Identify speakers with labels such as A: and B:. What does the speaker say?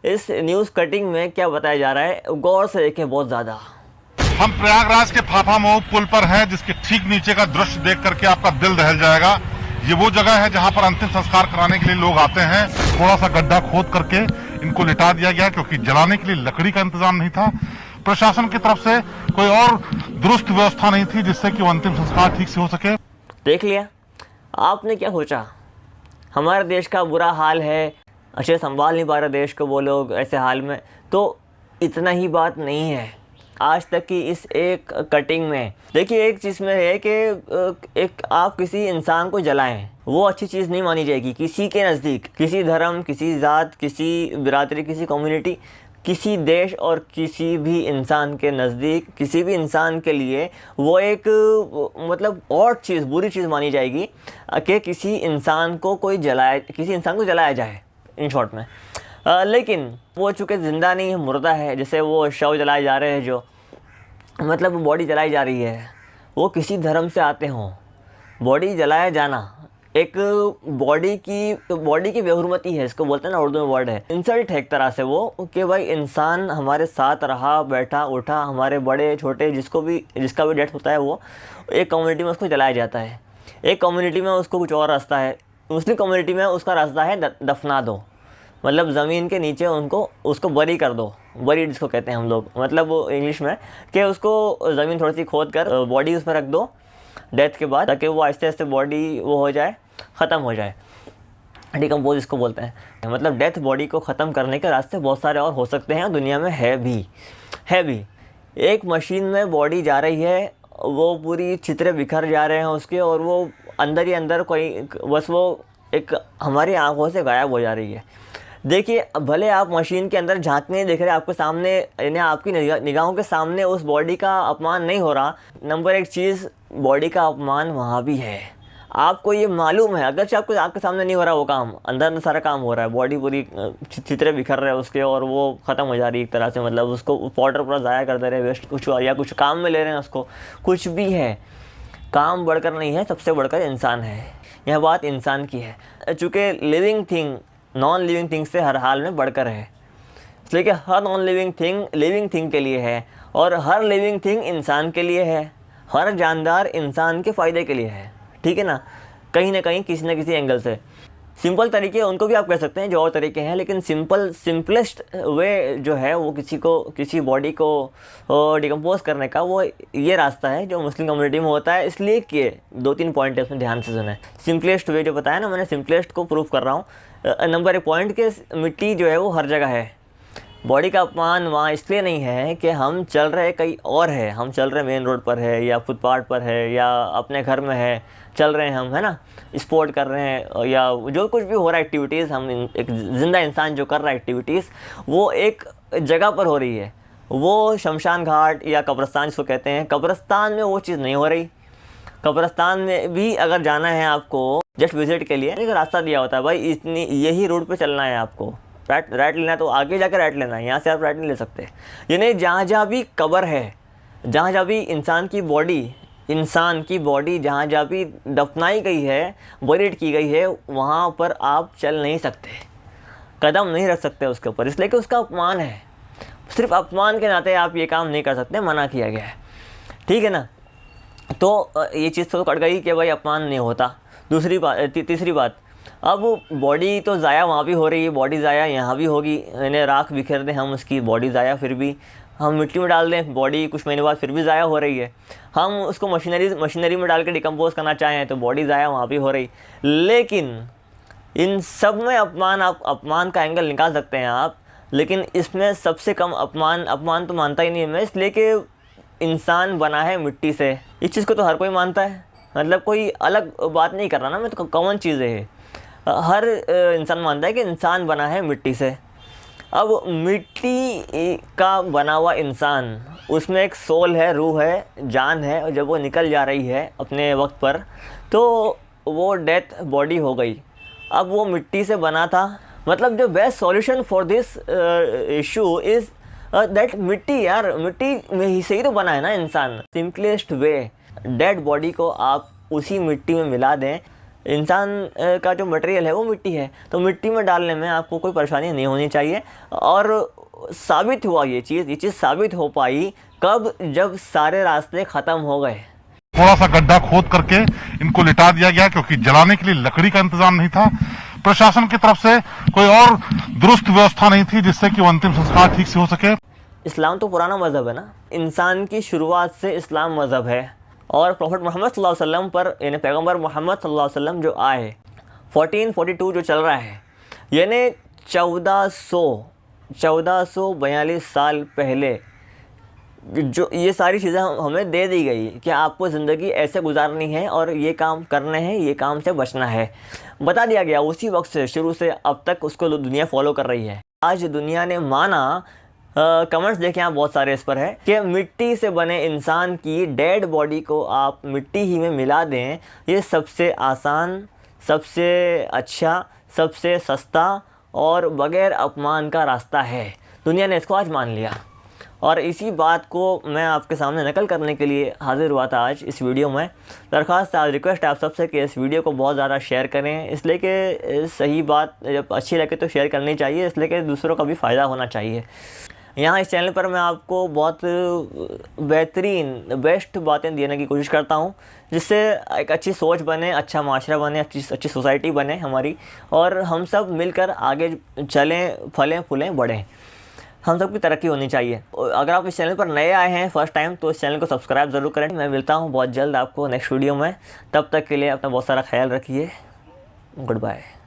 A: इस news cutting में क्या बताया जा रहा है, गौर से देखें बहुत ज़्यादा।
B: हम प्रयागराज के फाफामऊ पुल पर हैं, जिसके ठीक नीचे का दृश्य देख करके आपका दिल दहल जाएगा। ये वो जगह है जहां पर अंतिम संस्कार कराने के लिए लोग आते हैं। थोड़ा सा गड्ढा खोद करके इनको लिटा दिया गया क्योंकि जलाने के लिए लकड़ी का इंतजाम नहीं था। प्रशासन की तरफ से कोई और दुरुस्त व्यवस्था नहीं थी जिससे कि वो अंतिम संस्कार ठीक से हो सके।
A: देख लिया आपने, क्या सोचा हमारे देश का बुरा हाल है, अच्छे संभाल नहीं पा रहे देश को वो लोग ऐसे हाल में, तो इतना ही बात नहीं है आज तक की इस एक कटिंग में। देखिए एक चीज़ में है कि एक आप किसी इंसान को जलाएं, वो अच्छी चीज़ नहीं मानी जाएगी किसी के नज़दीक, किसी धर्म, किसी ज़ात, किसी बिरादरी, किसी कम्युनिटी, किसी देश और किसी भी इंसान के नज़दीक, किसी भी इंसान के लिए वो एक मतलब और चीज़, बुरी चीज़ मानी जाएगी कि किसी इंसान को कोई जलाए, किसी इंसान को जलाया जाए इन शॉर्ट में। लेकिन वो चूँकि ज़िंदा नहीं है, मुर्दा है, जैसे वो शव जलाए जा रहे हैं, जो मतलब बॉडी जलाई जा रही है, वो किसी धर्म से आते हों, बॉडी जलाया जाना एक बॉडी की बेहुरमती है, इसको बोलते हैं ना, उर्दू में वर्ड है, इंसल्ट है एक तरह से वो, कि भाई इंसान हमारे साथ रहा, बैठा उठा, हमारे बड़े छोटे जिसका भी डेथ होता है वो एक कम्युनिटी में उसको जलाया जाता है, एक कम्युनिटी में उसको कुछ और रास्ता है, मुस्लिम कम्युनिटी में उसका रास्ता है दफना दो, मतलब ज़मीन के नीचे उसको बरी कर दो, बरी जिसको कहते हैं हम लोग, मतलब वो इंग्लिश में, कि उसको ज़मीन थोड़ी सी खोद कर बॉडी उसमें रख दो डेथ के बाद, ताकि वो आहिस्ते आहिस्ते बॉडी वो हो जाए, ख़त्म हो जाए, डिकम्पोज इसको बोलते हैं। मतलब डेथ बॉडी को ख़त्म करने के रास्ते बहुत सारे और हो सकते हैं, दुनिया में है भी। एक मशीन में बॉडी जा रही है, वो पूरी चित्रे बिखर जा रहे हैं उसके, और वो अंदर ही अंदर कोई बस वो एक हमारी आंखों से गायब हो जा रही है। देखिए भले आप मशीन के अंदर झांकने नहीं देख रहे, आपके सामने यानी आपकी निगाहों के सामने उस बॉडी का अपमान नहीं हो रहा। नंबर एक चीज़, बॉडी का अपमान वहाँ भी है, आपको ये मालूम है, अगर आपको आपके सामने नहीं हो रहा वो काम, अंदर सारा काम हो रहा है, बॉडी पूरी चित्रे बिखर रहे हैं उसके, और वो ख़त्म हो जा रही है एक तरह से, मतलब उसको पाउडर पूरा ज़ाया कर दे रहे हैं, वेस्ट कुछ या कुछ काम में ले रहे हैं उसको, कुछ भी है, काम बढ़कर नहीं है, सबसे बढ़कर इंसान है। यह बात इंसान की है, चूँकि living thing non living thing से हर हाल में बढ़कर है, इसलिए कि हर नॉन लिविंग थिंग के लिए है, और हर लिविंग थिंग इंसान के लिए है, हर जानदार इंसान के फ़ायदे के लिए है, ठीक है ना, कहीं ना कहीं किसी न किसी एंगल से। सिंपल तरीके उनको भी आप कह सकते हैं, जो और तरीके हैं, लेकिन सिंपलेस्ट वे जो है वो किसी बॉडी को डिकम्पोज करने का वो ये रास्ता है जो मुस्लिम कम्युनिटी में होता है। इसलिए कि 2-3 पॉइंट है उसमें, ध्यान से सुने। सिंपलेस्ट वे जो बताया ना मैंने, सिंपलेस्ट को प्रूव कर रहा हूँ। नंबर 1 पॉइंट के मिट्टी जो है वो हर जगह है, बॉडी का अपमान वहाँ इसलिए नहीं है कि हम चल रहे कहीं और है, हम चल रहे मेन रोड पर है, या फुटपाथ पर है, या अपने घर में है, चल रहे हैं हम, है ना, स्पोर्ट कर रहे हैं, या जो कुछ भी हो रहा है एक्टिविटीज़, हम एक ज़िंदा इंसान जो कर रहा है एक्टिविटीज़, वो एक जगह पर हो रही है, वो शमशान घाट या कब्रिस्तान जिसको कहते हैं, कब्रिस्तान में वो चीज़ नहीं हो रही। कब्रिस्तान में भी अगर जाना है आपको जस्ट विजिट के लिए, एक रास्ता दिया होता है, भाई इतनी यही रूट पे चलना है आपको, राइट लेना है तो आगे जाकर राइट लेना है, यहाँ से आप राइट नहीं ले सकते। यानी जहाँ भी कब्र है, जहाँ भी इंसान की बॉडी जहाँ भी दफनाई गई है, बरीड की गई है, वहाँ पर आप चल नहीं सकते, कदम नहीं रख सकते उसके ऊपर, इसलिए कि उसका अपमान है। सिर्फ अपमान के नाते आप ये काम नहीं कर सकते, मना किया गया है, ठीक है ना। तो ये चीज़ तो कट गई कि भाई अपमान नहीं होता। तीसरी बात, अब बॉडी तो ज़ाया वहाँ भी हो रही है, बॉडी ज़ाया यहाँ भी होगी, यानी राख बिखेर दें हम उसकी, बॉडी ज़ाया, फिर भी हम मिट्टी में डाल दें बॉडी, कुछ महीने बाद फिर भी ज़ाया हो रही है। हम उसको मशीनरी में डाल के डिकम्पोज करना चाहें तो बॉडी ज़ाया वहाँ भी हो रही। लेकिन इन सब में अपमान का एंगल निकाल सकते हैं आप, लेकिन इसमें सबसे कम अपमान तो मानता ही नहीं है मैं, इसलिए कि इंसान बना है मिट्टी से। इस चीज़ को तो हर कोई मानता है, मतलब कोई अलग बात नहीं कर रहा ना मैं, तो कॉमन चीज़ है, हर इंसान मानता है कि इंसान बना है मिट्टी से। अब मिट्टी का बना हुआ इंसान, उसमें एक सोल है, रूह है, जान है, और जब वो निकल जा रही है अपने वक्त पर तो वो डेथ बॉडी हो गई। अब वो मिट्टी से बना था, मतलब जो best solution for this issue is that मिट्टी में ही से ही तो बना है ना इंसान। सिंपलेस्ट वे, डेड बॉडी को आप उसी मिट्टी में मिला दें, इंसान का जो मटेरियल है वो मिट्टी है, तो मिट्टी में डालने में आपको कोई परेशानी नहीं होनी चाहिए। और साबित हुआ ये चीज़ साबित हो पाई कब, जब सारे रास्ते ख़त्म हो गए।
B: थोड़ा सा गड्ढा खोद करके इनको लिटा दिया गया, क्योंकि जलाने के लिए लकड़ी का इंतजाम नहीं था। प्रशासन की तरफ से कोई और दुरुस्त व्यवस्था नहीं थी जिससे कि वो अंतिम संस्कार ठीक से हो सके।
A: इस्लाम तो पुराना मज़हब है ना, इंसान की शुरुआत से इस्लाम मज़हब है। और प्रॉफिट मोहम्मद सल्लल्लाहु अलैहि वसल्लम पर, यानी पैगंबर मोहम्मद सल्लल्लाहु अलैहि वसल्लम जो आए 1442 जो चल रहा है, यानी 1442 साल पहले जो ये सारी चीज़ें हमें दे दी गई कि आपको ज़िंदगी ऐसे गुजारनी है और ये काम करने हैं, ये काम से बचना है, बता दिया गया। उसी वक्त से शुरू से अब तक उसको दुनिया फॉलो कर रही है। आज दुनिया ने माना, कमेंट्स देखें आप बहुत सारे इस पर है कि मिट्टी से बने इंसान की डेड बॉडी को आप मिट्टी ही में मिला दें, ये सबसे आसान, सबसे अच्छा, सबसे सस्ता और बग़ैर अपमान का रास्ता है। दुनिया ने इसको आज मान लिया और इसी बात को मैं आपके सामने नकल करने के लिए हाज़िर हुआ था आज इस वीडियो में। दरख्वास्त, आज रिक्वेस्ट है आप सबसे कि इस वीडियो को बहुत ज़्यादा शेयर करें, इसलिए कि सही बात जब अच्छी लगे तो शेयर करनी चाहिए, इसलिए कि दूसरों का भी फ़ायदा होना चाहिए। यहाँ इस चैनल पर मैं आपको बहुत बेहतरीन, बेस्ट बातें देने की कोशिश करता हूँ, जिससे एक अच्छी सोच बने, अच्छा माशरा बने, अच्छी सोसाइटी बने हमारी, और हम सब मिलकर आगे चलें, फलें फूलें बढ़ें। हम सब की तरक्की होनी चाहिए। अगर आप इस चैनल पर नए आए हैं फर्स्ट टाइम, तो इस चैनल को सब्सक्राइब ज़रूर करें। मैं मिलता हूँ बहुत जल्द आपको नेक्स्ट वीडियो में, तब तक के लिए अपना बहुत सारा ख्याल रखिए। Good bye.